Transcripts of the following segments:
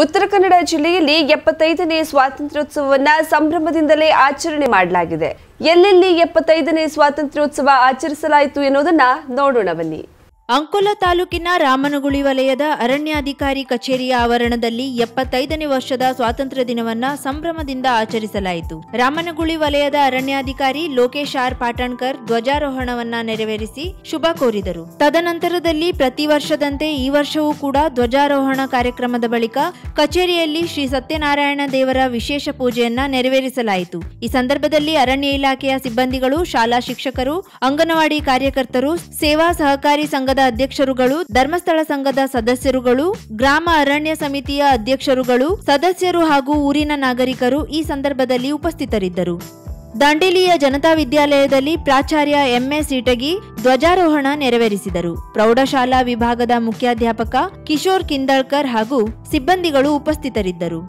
ಉತ್ತರ ಕನ್ನಡ ಜಿಲ್ಲೆಯಲ್ಲಿ 75ನೇ ಸ್ವಾತಂತ್ರ್ಯೋತ್ಸವವನ್ನು ಸಂಭ್ರಮದಿಂದಲೇ ಆಚರಣೆ ಮಾಡಲಾಗಿದೆ. ಎಲ್ಲೆಲ್ಲಿ 75ನೇ ಸ್ವಾತಂತ್ರ್ಯೋತ್ಸವ ಆಚರಿಸಲಾಯಿತು ಎನ್ನುವುದನ್ನು ನೋಡೋಣ ಬನ್ನಿ. ಅಂಕೋಲಾ ತಾಲೂಕಿನ ರಾಮನಗುಳಿ ವಲಯದ ಅರಣ್ಯಾಧಿಕಾರಿ ಕಚೇರಿಯ ಆವರಣದಲ್ಲಿ 75ನೇ ವರ್ಷದ ಸ್ವಾತಂತ್ರ್ಯ ದಿನವನ್ನ ಸಂಭ್ರಮದಿಂದ ಆಚರಿಸಲಾಯಿತು. ರಾಮನಗುಳಿ ವಲಯದ ಅರಣ್ಯಾಧಿಕಾರಿ ಲೋಕೇಶ್ ಆರ್ ಪಾಟಣ್ಕರ್ ಧ್ವಜಾರೋಹಣವನ್ನ ನೆರವೇರಿಸಿ ಶುಭ ಕೋರಿದರು. ತದನಂತರದಲ್ಲಿ ಪ್ರತಿ ವರ್ಷದಂತೆ ಈ ವರ್ಷವೂ ಕೂಡ ಧ್ವಜಾರೋಹಣ ಕಾರ್ಯಕ್ರಮದ ಬಳಿಕ ಕಚೇರಿಯಲ್ಲಿ ಶ್ರೀ ಸತ್ಯನಾರಾಯಣ ದೇವರ ವಿಶೇಷ ಪೂಜೆಯನ್ನ ನೆರವೇರಿಸಲಾಯಿತು. ಈ ಸಂದರ್ಭದಲ್ಲಿ ಅರಣ್ಯ ಇಲಾಖೆಯ ಸಿಬ್ಬಂದಿಗಳು, ಶಾಲಾ ಶಿಕ್ಷಕರು, ಅಂಗನವಾಡಿ ಕಾರ್ಯಕರ್ತರು, ಸೇವಾ ಸಹಕಾರಿ ಸಂಘದ ಅಧ್ಯಕ್ಷರುಗಳು, ಧರ್ಮಸ್ಥಳ ಸಂಘದ ಸದಸ್ಯರುಗಳು, ಗ್ರಾಮ ಅರಣ್ಯ ಸಮಿತಿಯ ಅಧ್ಯಕ್ಷರುಗಳು, ಸದಸ್ಯರು ಹಾಗೂ ಊರಿನ ನಾಗರಿಕರು ಈ ಸಂದರ್ಭದಲ್ಲಿ ಉಪಸ್ಥಿತರಿದ್ದರು. ದಾಂಡೇಲಿಯ ಜನತಾ ವಿದ್ಯಾಲಯದಲ್ಲಿ ಪ್ರಾಚಾರ್ಯ ಎಂಎಸ್ ಇಟಗಿ ಧ್ವಜಾರೋಹಣ ನೆರವೇರಿಸಿದರು. ಪ್ರೌಢಶಾಲಾ ವಿಭಾಗದ ಮುಖ್ಯಾಧ್ಯಾಪಕ ಕಿಶೋರ್ ಕಿಂದಳ್ಕರ್ ಹಾಗೂ ಸಿಬ್ಬಂದಿಗಳು ಉಪಸ್ಥಿತರಿದ್ದರು.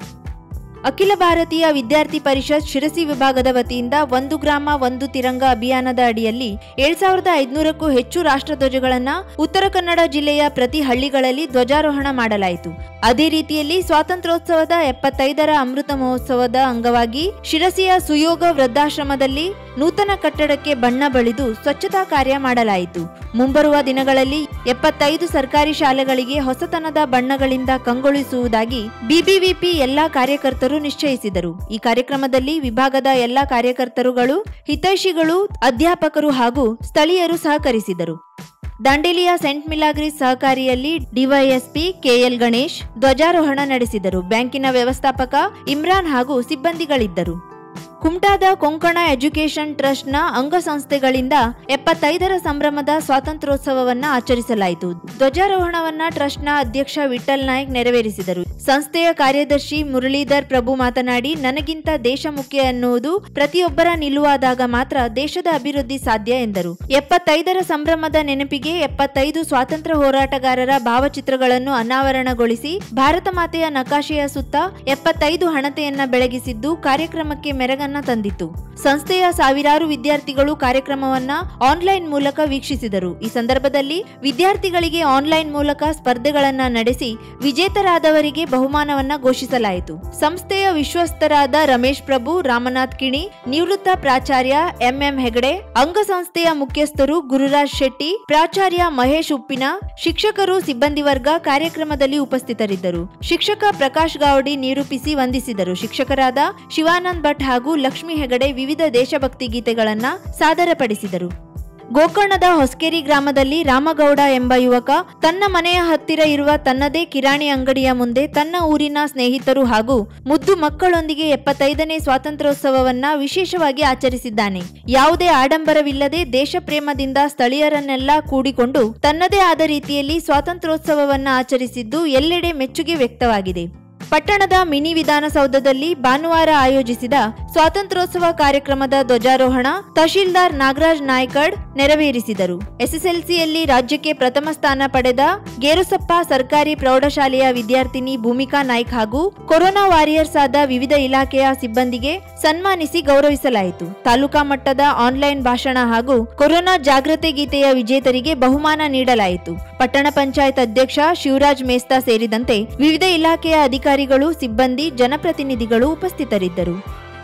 ಅಖಿಲ ಭಾರತೀಯ ವಿದ್ಯಾರ್ಥಿ ಪರಿಷತ್ ಶಿರಸಿ ವಿಭಾಗದ ವತಿಯಿಂದ 1 ಗ್ರಾಮ 1 ತಿರಂಗ ಅಭಿಯಾನದ ಅಡಿಯಲ್ಲಿ 7500ಕ್ಕೂ ಹೆಚ್ಚು ರಾಷ್ಟ್ರಧ್ವಜಗಳನ್ನು ಉತ್ತರ ಕನ್ನಡ ಜಿಲ್ಲೆಯ ಪ್ರತಿ ಹಳ್ಳಿಗಳಲ್ಲಿ ಧ್ವಜಾರೋಹಣ ಮಾಡಲಾಯಿತು. ಅದೇ ರೀತಿಯಲ್ಲಿ ಸ್ವಾತಂತ್ರ್ಯೋತ್ಸವದ 75ರ ಅಮೃತ ಮಹೋತ್ಸವದ ಅಂಗವಾಗಿ ಶಿರಸಿಯ ಸುಯೋಗ ವೃದ್ಧಾಶ್ರಮದಲ್ಲಿ ನೂತನ ಕಟ್ಟಡಕ್ಕೆ ಬಣ್ಣ ಬಳಿದು ಸ್ವಚ್ಛತಾ ಕಾರ್ಯ ಮಾಡಲಾಯಿತು. ಮುಂಬರುವ ದಿನಗಳಲ್ಲಿ 75 ಸರ್ಕಾರಿ ಶಾಲೆಗಳಿಗೆ ಹೊಸತನದ ಬಣ್ಣಗಳಿಂದ ಕಂಗೊಳಿಸುವುದಾಗಿ ಬಿಬಿವಿಪಿ ಎಲ್ಲಾ ಕಾರ್ಯಕರ್ತರು ನಿಶ್ಚಯಿಸಿದರು. ಈ ಕಾರ್ಯಕ್ರಮದಲ್ಲಿ ವಿಭಾಗದ ಎಲ್ಲಾ ಕಾರ್ಯಕರ್ತರುಗಳು, ಹಿತೈಷಿಗಳು, ಅಧ್ಯಾಪಕರು ಹಾಗೂ ಸ್ಥಳೀಯರು ಸಹಕರಿಸಿದರು. ದಾಂಡೇಲಿಯ ಸೆಂಟ್ ಮಿಲಾಗ್ರಿಸ್ ಸಹಕಾರಿಯಲ್ಲಿ ಡಿವೈಎಸ್ಪಿ ಕೆಎಲ್ ಗಣೇಶ್ ಧ್ವಜಾರೋಹಣ ನಡೆಸಿದರು. ಬ್ಯಾಂಕಿನ ವ್ಯವಸ್ಥಾಪಕ ಇಮ್ರಾನ್ ಹಾಗೂ ಸಿಬ್ಬಂದಿಗಳಿದ್ದರು. ಕುಮಟಾದ ಕೊಂಕಣ ಎಜುಕೇಷನ್ ಟ್ರಸ್ಟ್ನ ಅಂಗಸಂಸ್ಥೆಗಳಿಂದ 75ರ ಸಂಭ್ರಮದ ಸ್ವಾತಂತ್ರ್ಯೋತ್ಸವವನ್ನು ಆಚರಿಸಲಾಯಿತು. ಧ್ವಜಾರೋಹಣವನ್ನ ಟ್ರಸ್ಟ್ನ ಅಧ್ಯಕ್ಷ ವಿಠಲ್ ನಾಯ್ಕ್ ನೆರವೇರಿಸಿದರು. ಸಂಸ್ಥೆಯ ಕಾರ್ಯದರ್ಶಿ ಮುರಳೀಧರ್ ಪ್ರಭು ಮಾತನಾಡಿ, ನನಗಿಂತ ದೇಶ ಮುಖ್ಯ ಎನ್ನುವುದು ಪ್ರತಿಯೊಬ್ಬರ ನಿಲುವಾದಾಗ ಮಾತ್ರ ದೇಶದ ಅಭಿವೃದ್ಧಿ ಸಾಧ್ಯ ಎಂದರು. 75ರ ಸಂಭ್ರಮದ ನೆನಪಿಗೆ 75 ಸ್ವಾತಂತ್ರ್ಯ ಹೋರಾಟಗಾರರ ಭಾವಚಿತ್ರಗಳನ್ನು ಅನಾವರಣಗೊಳಿಸಿ ಭಾರತ ಮಾತೆಯ ನಕಾಶೆಯ ಸುತ್ತ 75 ಹಣತೆಯನ್ನ ಬೆಳಗಿಸಿದ್ದು ಕಾರ್ಯಕ್ರಮಕ್ಕೆ ಮೆರಗನ್ನ ತಂದಿತು. ಸಂಸ್ಥೆಯ ಸಾವಿರಾರು ವಿದ್ಯಾರ್ಥಿಗಳು ಕಾರ್ಯಕ್ರಮವನ್ನ ಆನ್ಲೈನ್ ಮೂಲಕ ವೀಕ್ಷಿಸಿದರು. ಈ ಸಂದರ್ಭದಲ್ಲಿ ವಿದ್ಯಾರ್ಥಿಗಳಿಗೆ ಆನ್ಲೈನ್ ಮೂಲಕ ಸ್ಪರ್ಧೆಗಳನ್ನ ನಡೆಸಿ ವಿಜೇತರಾದವರಿಗೆ ಬಹುಮಾನವನ್ನ ಘೋಷಿಸಲಾಯಿತು. ಸಂಸ್ಥೆಯ ವಿಶ್ವಸ್ತರಾದ ರಮೇಶ್ ಪ್ರಭು, ರಾಮನಾಥ್ ಕಿಣಿ, ನಿವೃತ್ತ ಪ್ರಾಚಾರ್ಯ ಎಂಎಂ ಹೆಗಡೆ, ಅಂಗಸಂಸ್ಥೆಯ ಮುಖ್ಯಸ್ಥರು ಗುರುರಾಜ್ ಶೆಟ್ಟಿ, ಪ್ರಾಚಾರ್ಯ ಮಹೇಶ್ ಉಪ್ಪಿನ, ಶಿಕ್ಷಕರು, ಸಿಬ್ಬಂದಿ ವರ್ಗ ಕಾರ್ಯಕ್ರಮದಲ್ಲಿ ಉಪಸ್ಥಿತರಿದ್ದರು. ಶಿಕ್ಷಕ ಪ್ರಕಾಶ್ ಗಾವಡಿ ನಿರೂಪಿಸಿ ವಂದಿಸಿದರು. ಶಿಕ್ಷಕರಾದ ಶಿವಾನಂದ್ ಭಟ್ ಹಾಗೂ ಲಕ್ಷ್ಮಿ ಹೆಗಡೆ ವಿವಿಧ ದೇಶಭಕ್ತಿ ಗೀತೆಗಳನ್ನ ಸಾದರಪಡಿಸಿದರು. ಗೋಕರ್ಣದ ಹೊಸಕೇರಿ ಗ್ರಾಮದಲ್ಲಿ ರಾಮಗೌಡ ಎಂಬ ಯುವಕ ತನ್ನ ಮನೆಯ ಹತ್ತಿರ ಇರುವ ತನ್ನದೇ ಕಿರಾಣಿ ಅಂಗಡಿಯ ಮುಂದೆ ತನ್ನ ಊರಿನ ಸ್ನೇಹಿತರು ಹಾಗೂ ಮುದ್ದು ಮಕ್ಕಳೊಂದಿಗೆ 75ನೇ ಸ್ವಾತಂತ್ರ್ಯೋತ್ಸವವನ್ನ ವಿಶೇಷವಾಗಿ ಆಚರಿಸಿದ್ದಾನೆ. ಯಾವುದೇ ಆಡಂಬರವಿಲ್ಲದೆ ದೇಶ ಪ್ರೇಮದಿಂದ ಸ್ಥಳೀಯರನ್ನೆಲ್ಲ ಕೂಡಿಕೊಂಡು ತನ್ನದೇ ಆದ ರೀತಿಯಲ್ಲಿ ಸ್ವಾತಂತ್ರ್ಯೋತ್ಸವವನ್ನ ಆಚರಿಸಿದ್ದು ಎಲ್ಲೆಡೆ ಮೆಚ್ಚುಗೆ ವ್ಯಕ್ತವಾಗಿದೆ. ಪಟ್ಟಣದ ಮಿನಿ ವಿಧಾನಸೌಧದಲ್ಲಿ ಭಾನುವಾರ ಆಯೋಜಿಸಿದ ಸ್ವಾತಂತ್ರ್ಯೋತ್ಸವ ಕಾರ್ಯಕ್ರಮದ ಧ್ವಜಾರೋಹಣ ತಹಶೀಲ್ದಾರ್ ನಾಗರಾಜ್ ನಾಯ್ಕಡ್ ನೆರವೇರಿಸಿದರು. ಎಸ್ಎಸ್ಎಲ್ಸಿಯಲ್ಲಿ ರಾಜ್ಯಕ್ಕೆ ಪ್ರಥಮ ಸ್ಥಾನ ಪಡೆದ ಗೇರುಸಪ್ಪ ಸರ್ಕಾರಿ ಪ್ರೌಢಶಾಲೆಯ ವಿದ್ಯಾರ್ಥಿನಿ ಭೂಮಿಕಾ ನಾಯ್ಕ್ ಹಾಗೂ ಕೊರೋನಾ ವಾರಿಯರ್ಸ್ ಆದ ವಿವಿಧ ಇಲಾಖೆಯ ಸಿಬ್ಬಂದಿಗೆ ಸನ್ಮಾನಿಸಿ ಗೌರವಿಸಲಾಯಿತು. ತಾಲೂಕಾ ಮಟ್ಟದ ಆನ್ಲೈನ್ ಭಾಷಣ ಹಾಗೂ ಕೊರೋನಾ ಜಾಗೃತಿ ಗೀತೆಯ ವಿಜೇತರಿಗೆ ಬಹುಮಾನ ನೀಡಲಾಯಿತು. ಪಟ್ಟಣ ಪಂಚಾಯತ್ ಅಧ್ಯಕ್ಷ ಶಿವರಾಜ್ ಮೇಸ್ತಾ ಸೇರಿದಂತೆ ವಿವಿಧ ಇಲಾಖೆಯ ಅಧಿಕಾರಿಗಳು, ಸಿಬ್ಬಂದಿ, ಜನಪ್ರತಿನಿಧಿಗಳು ಉಪಸ್ಥಿತರಿದ್ದರು.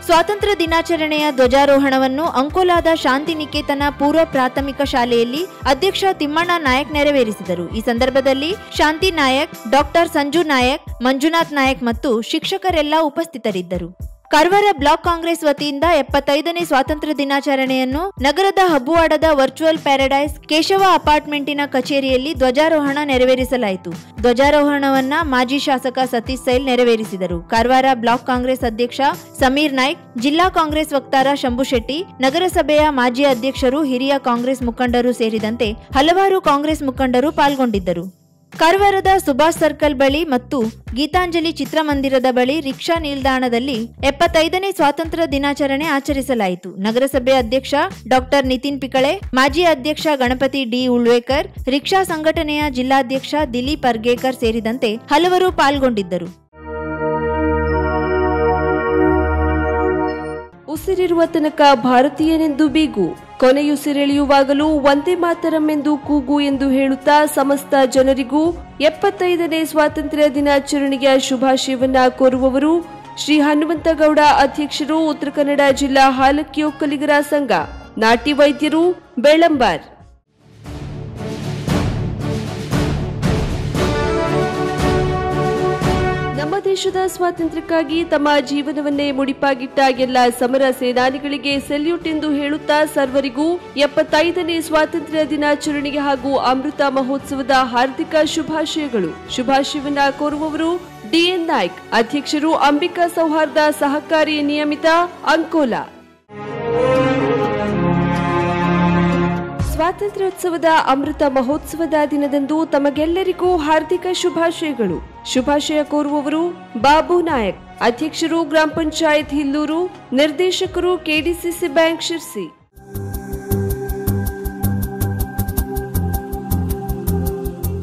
ಸ್ವಾತಂತ್ರ್ಯ ದಿನಾಚರಣೆಯ ಧ್ವಜಾರೋಹಣವನ್ನು ಅಂಕೋಲಾದ ಶಾಂತಿ ನಿಕೇತನ ಪೂರ್ವ ಪ್ರಾಥಮಿಕ ಶಾಲೆಯಲ್ಲಿ ಅಧ್ಯಕ್ಷ ತಿಮ್ಮಣ್ಣ ನಾಯಕ್ ನೆರವೇರಿಸಿದರು. ಈ ಸಂದರ್ಭದಲ್ಲಿ ಶಾಂತಿ ನಾಯಕ್, ಡಾಕ್ಟರ್ ಸಂಜು ನಾಯಕ್, ಮಂಜುನಾಥ್ ನಾಯಕ್ ಮತ್ತು ಶಿಕ್ಷಕರೆಲ್ಲ ಉಪಸ್ಥಿತರಿದ್ದರು. ಕಾರವಾರ ಬ್ಲಾಕ್ ಕಾಂಗ್ರೆಸ್ ವತಿಯಿಂದ 75ನೇ ಸ್ವಾತಂತ್ರ್ಯ ದಿನಾಚರಣೆಯನ್ನು ನಗರದ ಹಬ್ಬುವಾಡದ ವರ್ಚುವಲ್ ಪ್ಯಾರಡೈಸ್ ಕೇಶವ ಅಪಾರ್ಟ್ಮೆಂಟಿನ ಕಚೇರಿಯಲ್ಲಿ ಧ್ವಜಾರೋಹಣ ನೆರವೇರಿಸಲಾಯಿತು. ಧ್ವಜಾರೋಹಣವನ್ನ ಮಾಜಿ ಶಾಸಕ ಸತೀಶ್ ಸೈಲ್ ನೆರವೇರಿಸಿದರು. ಕಾರವಾರ ಬ್ಲಾಕ್ ಕಾಂಗ್ರೆಸ್ ಅಧ್ಯಕ್ಷ ಸಮೀರ್ ನಾಯ್ಕ್, ಜಿಲ್ಲಾ ಕಾಂಗ್ರೆಸ್ ವಕ್ತಾರ ಶಂಭು ಶೆಟ್ಟಿ, ನಗರಸಭೆಯ ಮಾಜಿ ಅಧ್ಯಕ್ಷರು, ಹಿರಿಯ ಕಾಂಗ್ರೆಸ್ ಮುಖಂಡರು ಸೇರಿದಂತೆ ಹಲವಾರು ಕಾಂಗ್ರೆಸ್ ಮುಖಂಡರು ಪಾಲ್ಗೊಂಡಿದ್ದರು. ಕಾರವಾರದ ಸುಭಾಷ್ ಸರ್ಕಲ್ ಬಳಿ ಮತ್ತು ಗೀತಾಂಜಲಿ ಚಿತ್ರಮಂದಿರದ ಬಳಿ ರಿಕ್ಷಾ ನಿಲ್ದಾಣದಲ್ಲಿ 75ನೇ ಸ್ವಾತಂತ್ರ್ಯ ದಿನಾಚರಣೆ ಆಚರಿಸಲಾಯಿತು. ನಗರಸಭೆ ಅಧ್ಯಕ್ಷ ಡಾಕ್ಟರ್ ನಿತಿನ್ ಪಿಕಳೆ, ಮಾಜಿ ಅಧ್ಯಕ್ಷ ಗಣಪತಿ ಡಿ ಉಳ್ವೇಕರ್, ರಿಕ್ಷಾ ಸಂಘಟನೆಯ ಜಿಲ್ಲಾಧ್ಯಕ್ಷ ದಿಲೀಪ್ ಅರ್ಗೇಕರ್ ಸೇರಿದಂತೆ ಹಲವರು ಪಾಲ್ಗೊಂಡಿದ್ದರು. ಉಸಿರಿರುವ ತನಕ ಭಾರತೀಯನೆಂದು ಬೀಗು. ಕೊನೆಯುಸಿರೆಳೆಯುವಾಗಲೂ ವಂದೇ ಮಾತರಂ ಎಂದು ಕೂಗು ಎಂದು ಹೇಳುತ್ತಾ ಸಮಸ್ತ ಜನರಿಗೂ 75ನೇ ಸ್ವಾತಂತ್ರ್ಯ ದಿನಾಚರಣೆಯ ಶುಭಾಶಯವನ್ನ ಕೋರುವವರು ಶ್ರೀ ಹನುಮಂತಗೌಡ, ಅಧ್ಯಕ್ಷರು, ಉತ್ತರ ಕನ್ನಡ ಜಿಲ್ಲಾ ಹಾಲಕ್ಕಿ ಒಕ್ಕಲಿಗರ ಸಂಘ, ನಾಟಿ ವೈದ್ಯರು, ಬೆಳ್ಳಂಬಾರ್. ನಮ್ಮ ದೇಶದ ಸ್ವಾತಂತ್ರ್ಯಕ್ಕಾಗಿ ತಮ್ಮ ಜೀವನವನ್ನೇ ಮುಡಿಪಾಗಿಟ್ಟ ಎಲ್ಲ ಸಮರ ಸೇನಾನಿಗಳಿಗೆ ಸೆಲ್ಯೂಟ್ ಎಂದು ಹೇಳುತ್ತಾ ಸರ್ವರಿಗೂ 75ನೇ ಸ್ವಾತಂತ್ರ್ಯ ದಿನಾಚರಣೆಗೆ ಹಾಗೂ ಅಮೃತ ಮಹೋತ್ಸವದ ಹಾರ್ದಿಕ ಶುಭಾಶಯಗಳು. ಶುಭಾಶಯವನ್ನ ಕೋರುವವರು ಡಿಎನ್ ನಾಯ್ಕ್, ಅಧ್ಯಕ್ಷರು, ಅಂಬಿಕಾ ಸೌಹಾರ್ದ ಸಹಕಾರಿ ನಿಯಮಿತ, ಅಂಕೋಲಾ. ಸ್ವಾತಂತ್ರ್ಯೋತ್ಸವದ ಅಮೃತ ಮಹೋತ್ಸವದ ದಿನದಂದು ತಮಗೆಲ್ಲರಿಗೂ ಹಾರ್ದಿಕ ಶುಭಾಶಯಗಳು. ಶುಭಾಶಯ ಕೋರುವವರು ಬಾಬು ನಾಯಕ್, ಅಧ್ಯಕ್ಷರು, ಗ್ರಾಮ ಪಂಚಾಯತ್ ಹಿಲ್ಲೂರು, ನಿರ್ದೇಶಕರು, ಕೆಡಿಸಿಸಿ ಬ್ಯಾಂಕ್ ಶಿರ್ಸಿ.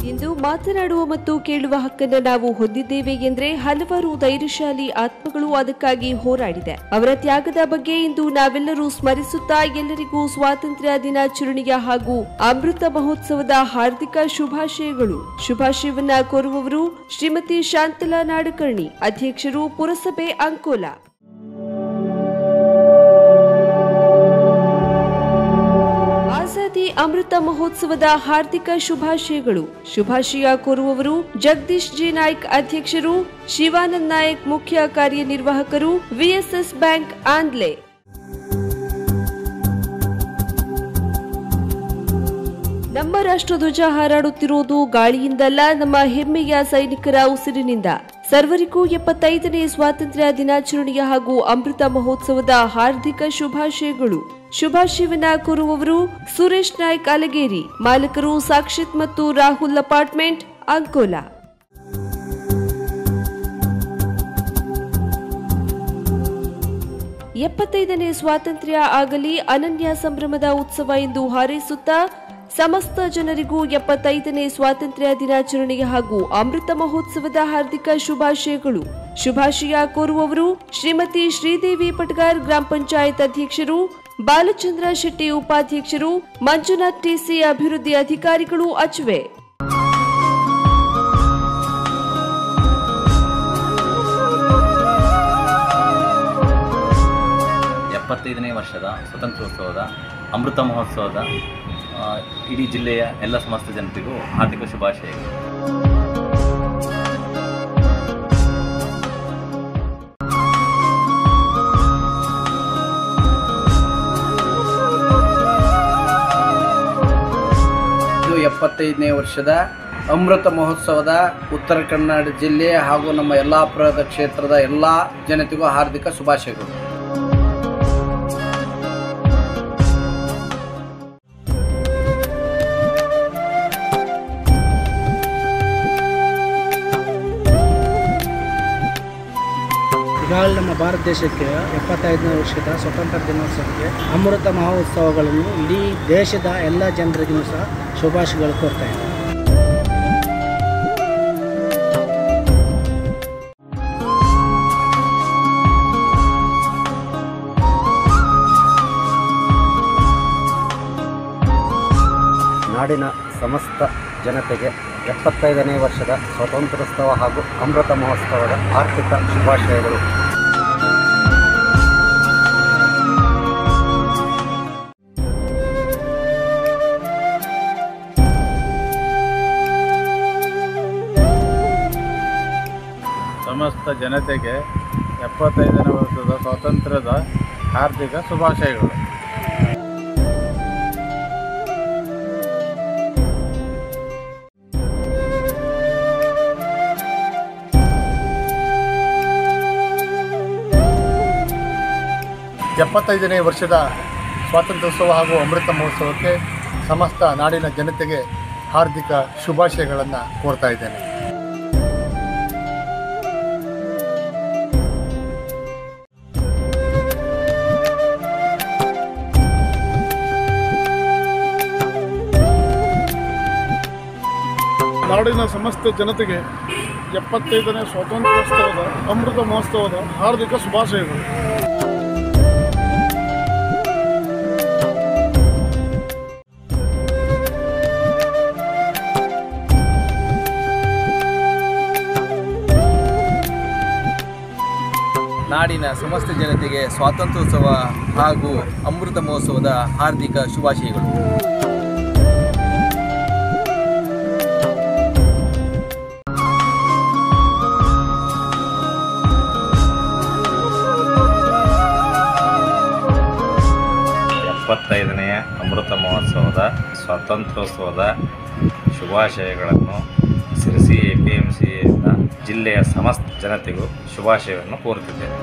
ಇಂದು ಮಾತನಾಡುವ ಮತ್ತು ಕೇಳುವ ಹಕ್ಕನ್ನು ನಾವು ಹೊಂದಿದ್ದೇವೆ ಎಂದ್ರೆ ಹಲವಾರು ಧೈರ್ಯಶಾಲಿ ಆತ್ಮಗಳು ಅದಕ್ಕಾಗಿ ಹೋರಾಡಿದೆ. ಅವರ ತ್ಯಾಗದ ಬಗ್ಗೆ ಇಂದು ನಾವೆಲ್ಲರೂ ಸ್ಮರಿಸುತ್ತಾ ಎಲ್ಲರಿಗೂ ಸ್ವಾತಂತ್ರ್ಯ ದಿನಾಚರಣೆಯ ಹಾಗೂ ಅಮೃತ ಮಹೋತ್ಸವದ ಹಾರ್ದಿಕ ಶುಭಾಶಯಗಳು. ಶುಭಾಶಯವನ್ನ ಕೋರುವವರು ಶ್ರೀಮತಿ ಶಾಂತಲಾ ನಾಡಕರ್ಣಿ, ಅಧ್ಯಕ್ಷರು, ಪುರಸಭೆ, ಅಂಕೋಲಾ. ಆಜಾದಿ ಅಮೃತ ಮಹೋತ್ಸವದ ಹಾರ್ದಿಕ ಶುಭಾಶಯಗಳು. ಶುಭಾಶಯ ಕೋರುವವರು ಜಗದೀಶ್ ಜಿ ನಾಯ್ಕ್, ಅಧ್ಯಕ್ಷರು, ಶಿವಾನಂದ್ ನಾಯಕ್, ಮುಖ್ಯ ಕಾರ್ಯನಿರ್ವಾಹಕರು, ವಿಎಸ್ಎಸ್ ಬ್ಯಾಂಕ್, ಆಂದ್ಲೆ. ನಮ್ಮ ರಾಷ್ಟ್ರಧ್ವಜ ಹಾರಾಡುತ್ತಿರುವುದು ಗಾಳಿಯಿಂದಲ್ಲ, ನಮ್ಮ ಹೆಮ್ಮೆಯ ಸೈನಿಕರ ಉಸಿರಿನಿಂದ. ಸರ್ವರಿಗೂ 75ನೇ ಸ್ವಾತಂತ್ರ್ಯ ದಿನಾಚರಣೆಯ ಹಾಗೂ ಅಮೃತ ಮಹೋತ್ಸವದ ಹಾರ್ದಿಕ ಶುಭಾಶಯಗಳು. ಶುಭಾಶಯವನ್ನ ಕೋರುವವರು ಸುರೇಶ್ ನಾಯ್ಕ್, ಅಲಗೇರಿ, ಮಾಲಕರು, ಸಾಕ್ಷಿತ್ ಮತ್ತು ರಾಹುಲ್ ಅಪಾರ್ಟ್ಮೆಂಟ್, ಅಂಕೋಲಾ. ನೇ ಸ್ವಾತಂತ್ರ್ಯ ಆಗಲಿ, ಅನನ್ಯ ಸಂಭ್ರಮದ ಉತ್ಸವ ಎಂದು ಹಾರೈಸುತ್ತಾ ಸಮಸ್ತ ಜನರಿಗೂ 75ನೇ ಸ್ವಾತಂತ್ರ್ಯ ದಿನಾಚರಣೆಯ ಹಾಗೂ ಅಮೃತ ಮಹೋತ್ಸವದ ಹಾರ್ದಿಕ ಶುಭಾಶಯಗಳು. ಶುಭಾಶಯ ಕೋರುವವರು ಶ್ರೀಮತಿ ಶ್ರೀದೇವಿ ಪಟ್ಗಾರ್, ಗ್ರಾಮ ಪಂಚಾಯತ್ ಅಧ್ಯಕ್ಷರು, ಬಾಲಚಂದ್ರ ಶೆಟ್ಟಿ, ಉಪಾಧ್ಯಕ್ಷರು, ಮಂಜುನಾಥ್ ಟಿಸಿ, ಅಭಿವೃದ್ಧಿ ಅಧಿಕಾರಿಗಳು, ಅಚುವೆ. ನೇ ವರ್ಷದ ಸ್ವಾತಂತ್ರ್ಯೋತ್ಸವದ ಅಮೃತ ಮಹೋತ್ಸವದ ಇಡೀ ಜಿಲ್ಲೆಯ ಎಲ್ಲ ಸಮಸ್ತ ಜನತೆಗೂ ಹಾರ್ದಿಕ ಶುಭಾಶಯಗಳು. ಇದು 75ನೇ ವರ್ಷದ ಅಮೃತ ಮಹೋತ್ಸವದ ಉತ್ತರ ಕನ್ನಡ ಜಿಲ್ಲೆ ಹಾಗೂ ನಮ್ಮ ಯಲ್ಲಾಪುರದ ಕ್ಷೇತ್ರದ ಎಲ್ಲ ಜನತೆಗೂ ಹಾರ್ದಿಕ ಶುಭಾಶಯಗಳು. ಈಗಾಗಲೇ ನಮ್ಮ ಭಾರತ ದೇಶಕ್ಕೆ 75ನೇ ವರ್ಷದ ಸ್ವತಂತ್ರ ದಿನೋತ್ಸವಕ್ಕೆ ಅಮೃತ ಮಹೋತ್ಸವಗಳನ್ನು ಇಡೀ ದೇಶದ ಎಲ್ಲ ಜನರಿಗೂ ಸಹ ಶುಭಾಶಯಗಳು ಕೋರ್ತಾ ಇದ್ದಾರೆ. ನಾಡಿನ ಸಮಸ್ತ ಜನತೆಗೆ 75ನೇ ವರ್ಷದ ಸ್ವಾತಂತ್ರ್ಯೋತ್ಸವ ಹಾಗೂ ಅಮೃತ ಮಹೋತ್ಸವದ ಆರ್ಥಿಕ ಶುಭಾಶಯಗಳು. ಸಮಸ್ತ ಜನತೆಗೆ 75ನೇ ವರ್ಷದ ಸ್ವಾತಂತ್ರ್ಯದ ಹಾರ್ದಿಕ ಶುಭಾಶಯಗಳು. ನೇ ವರ್ಷದ ಸ್ವಾತಂತ್ರ್ಯೋತ್ಸವ ಹಾಗೂ ಅಮೃತ ಮಹೋತ್ಸವಕ್ಕೆ ಸಮಸ್ತ ನಾಡಿನ ಜನತೆಗೆ ಹಾರ್ದಿಕ ಶುಭಾಶಯಗಳನ್ನು ಕೋರ್ತಾ ಇದ್ದೇನೆ. ನಾಡಿನ ಸಮಸ್ತ ಜನತೆಗೆ 75ನೇ ಸ್ವಾತಂತ್ರ್ಯೋತ್ಸವದ ಅಮೃತ ಮಹೋತ್ಸವದ ಹಾರ್ದಿಕ ಶುಭಾಶಯಗಳು. ನಾಡಿನ ಸಮಸ್ತ ಜನತೆಗೆ ಸ್ವಾತಂತ್ರ್ಯೋತ್ಸವ ಹಾಗೂ ಅಮೃತ ಮಹೋತ್ಸವದ ಹಾರ್ದಿಕ ಶುಭಾಶಯಗಳು. ಎಪ್ಪತ್ತೈದನೆಯ ಅಮೃತ ಮಹೋತ್ಸವದ ಸ್ವಾತಂತ್ರ್ಯೋತ್ಸವದ ಶುಭಾಶಯಗಳನ್ನು ಸಿರಸಿ APMCಯಿಂದ ಜಿಲ್ಲೆಯ ಸಮಸ್ತ ಜನತೆಗೂ ಶುಭಾಶಯವನ್ನು ಕೋರುತ್ತಿದ್ದೇನೆ.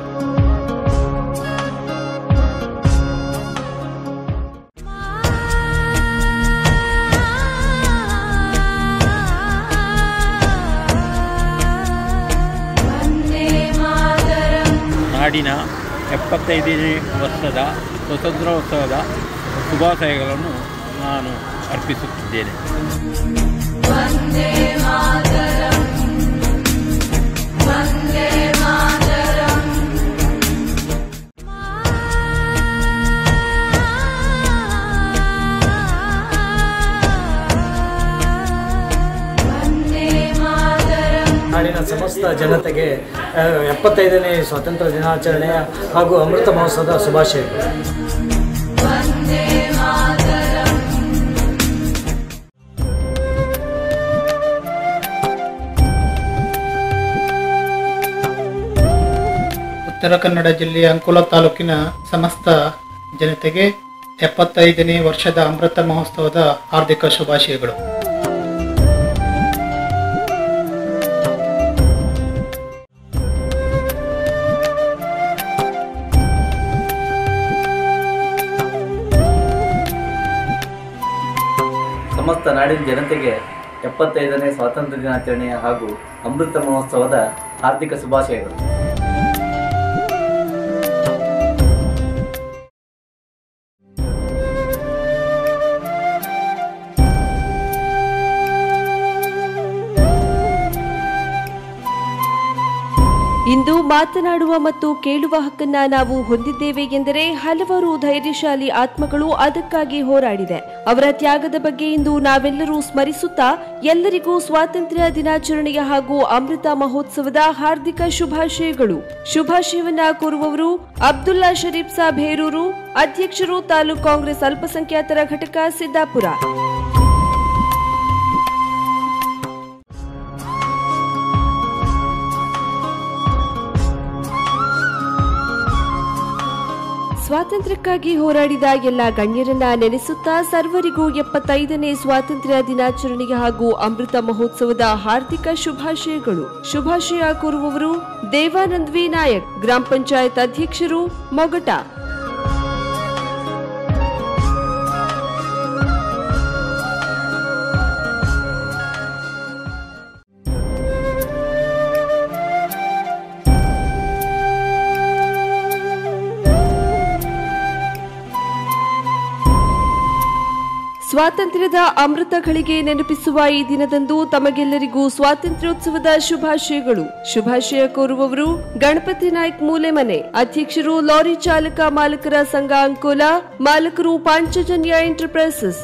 ನಾಡಿನ 75ನೇ ವರ್ಷದ ಸ್ವಾತಂತ್ರ್ಯೋತ್ಸವದ ಶುಭಾಶಯಗಳನ್ನು ನಾನು ಅರ್ಪಿಸುತ್ತಿದ್ದೇನೆ. ನಾಡಿನ ಸಮಸ್ತ ಜನತೆಗೆ 75ನೇ ಸ್ವಾತಂತ್ರ್ಯ ದಿನಾಚರಣೆಯ ಹಾಗೂ ಅಮೃತ ಮಹೋತ್ಸವದ ಶುಭಾಶಯಗಳು. ಉತ್ತರ ಕನ್ನಡ ಜಿಲ್ಲೆಯ ಅಂಕೋಲ ತಾಲೂಕಿನ ಸಮಸ್ತ ಜನತೆಗೆ 75ನೇ ವರ್ಷದ ಅಮೃತ ಮಹೋತ್ಸವದ ಹಾರ್ದಿಕ ಶುಭಾಶಯಗಳು. ಸಮಸ್ತ ನಾಡಿನ ಜನತೆಗೆ 75ನೇ ಸ್ವಾತಂತ್ರ್ಯ ದಿನಾಚರಣೆಯ ಹಾಗೂ ಅಮೃತ ಮಹೋತ್ಸವದ ಹಾರ್ದಿಕ ಶುಭಾಶಯಗಳು. ಇಂದು ಮಾತನಾಡುವ ಮತ್ತು ಕೇಳುವ ಹಕ್ಕನ್ನ ನಾವು ಹೊಂದಿದ್ದೇವೆ ಎಂದರೆ ಹಲವಾರು ಧೈರ್ಯಶಾಲಿ ಆತ್ಮಗಳು ಅದಕ್ಕಾಗಿ ಹೋರಾಡಿದೆ. ಅವರ ತ್ಯಾಗದ ಬಗ್ಗೆ ಇಂದು ನಾವೆಲ್ಲರೂ ಸ್ಮರಿಸುತ್ತಾ ಎಲ್ಲರಿಗೂ ಸ್ವಾತಂತ್ರ್ಯ ದಿನಾಚರಣೆಯ ಹಾಗೂ ಅಮೃತ ಮಹೋತ್ಸವದ ಹಾರ್ದಿಕ ಶುಭಾಶಯಗಳು. ಶುಭಾಶಯವನ್ನ ಕೋರುವವರು ಅಬ್ದುಲ್ಲಾ ಶರೀಫ್ ಸಾಬ್ ಹೇರೂರು, ಅಧ್ಯಕ್ಷರು ತಾಲೂಕು ಕಾಂಗ್ರೆಸ್ ಅಲ್ಪಸಂಖ್ಯಾತರ ಘಟಕ ಸಿದ್ದಾಪುರ. ಸ್ವಾತಂತ್ರ್ಯಕ್ಕಾಗಿ ಹೋರಾಡಿದ ಎಲ್ಲ ಗಣ್ಯರನ್ನ ನೆನೆಸುತ್ತಾ ಸರ್ವರಿಗೂ 75ನೇ ಸ್ವಾತಂತ್ರ್ಯ ದಿನಾಚರಣೆಯ ಹಾಗೂ ಅಮೃತ ಮಹೋತ್ಸವದ ಹಾರ್ದಿಕ ಶುಭಾಶಯಗಳು. ಶುಭಾಶಯ ಕೋರುವವರು ದೇವಾನಂದ್ ವಿ ನಾಯಕ್, ಗ್ರಾಮ ಪಂಚಾಯತ್ ಅಧ್ಯಕ್ಷರು, ಮೊಗಟ. ಸ್ವಾತಂತ್ರ್ಯದ ಅಮೃತ ಘಳಿಗೆ ನೆನಪಿಸುವ ಈ ದಿನದಂದು ತಮಗೆಲ್ಲರಿಗೂ ಸ್ವಾತಂತ್ರ್ಯೋತ್ಸವದ ಶುಭಾಶಯಗಳು. ಶುಭಾಶಯ ಕೋರುವವರು ಗಣಪತಿ ನಾಯ್ಕ್ ಮೂಲೆಮನೆ, ಅಧ್ಯಕ್ಷರು ಲಾರಿ ಚಾಲಕ ಮಾಲಕರ ಸಂಘ ಅಂಕೋಲ, ಮಾಲಕರು ಪಾಂಚಜನ್ಯ ಎಂಟರ್ಪ್ರೈಸಸ್.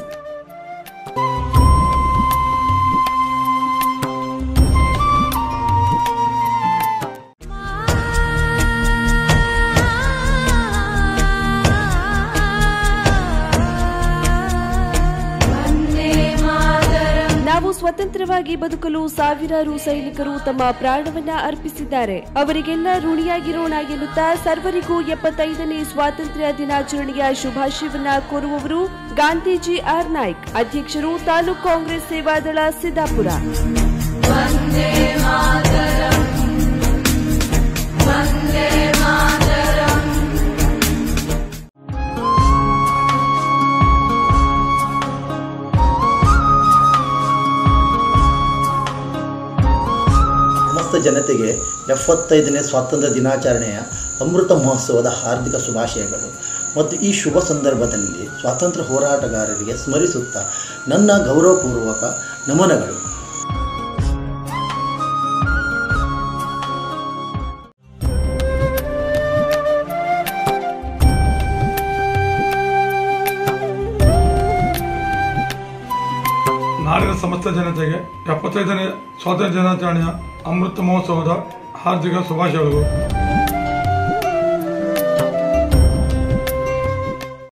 ನಾವು ಸ್ವತಂತ್ರವಾಗಿ ಬದುಕಲು ಸಾವಿರಾರು ಸೈನಿಕರು ತಮ್ಮ ಪ್ರಾಣವನ್ನ ಅರ್ಪಿಸಿದ್ದಾರೆ. ಅವರಿಗೆಲ್ಲ ಋಣಿಯಾಗಿರೋಣ ಎನ್ನುತ್ತಾ ಸರ್ವರಿಗೂ 75ನೇ ಸ್ವಾತಂತ್ರ್ಯ ದಿನಾಚರಣೆಯ ಶುಭಾಶಯವನ್ನ ಕೋರುವವರು ಗಾಂಧೀಜಿ ಆರ್ ನಾಯ್ಕ್, ಅಧ್ಯಕ್ಷರು ತಾಲೂಕು ಕಾಂಗ್ರೆಸ್ ಸೇವಾದಳ ಸಿದ್ದಾಪುರ. ಸಮಸ್ತ ಜನತೆಗೆ 75ನೇ ಸ್ವಾತಂತ್ರ್ಯ ದಿನಾಚರಣೆಯ ಅಮೃತ ಮಹೋತ್ಸವದ ಹಾರ್ದಿಕ ಶುಭಾಶಯಗಳು. ಮತ್ತು ಈ ಶುಭ ಸಂದರ್ಭದಲ್ಲಿ ಸ್ವಾತಂತ್ರ್ಯ ಹೋರಾಟಗಾರರಿಗೆ ಸ್ಮರಿಸುತ್ತಾ ನನ್ನ ಗೌರವಪೂರ್ವಕ ನಮನಗಳು. ನಾಡಿನ ಸಮಸ್ತ ಜನತೆಗೆ 75ನೇ ಸ್ವಾತಂತ್ರ್ಯ ದಿನಾಚರಣೆಯ ಅಮೃತ ಮಹೋತ್ಸವದ ಹಾರ್ದಿಕ ಶುಭಾಶಯಗಳು.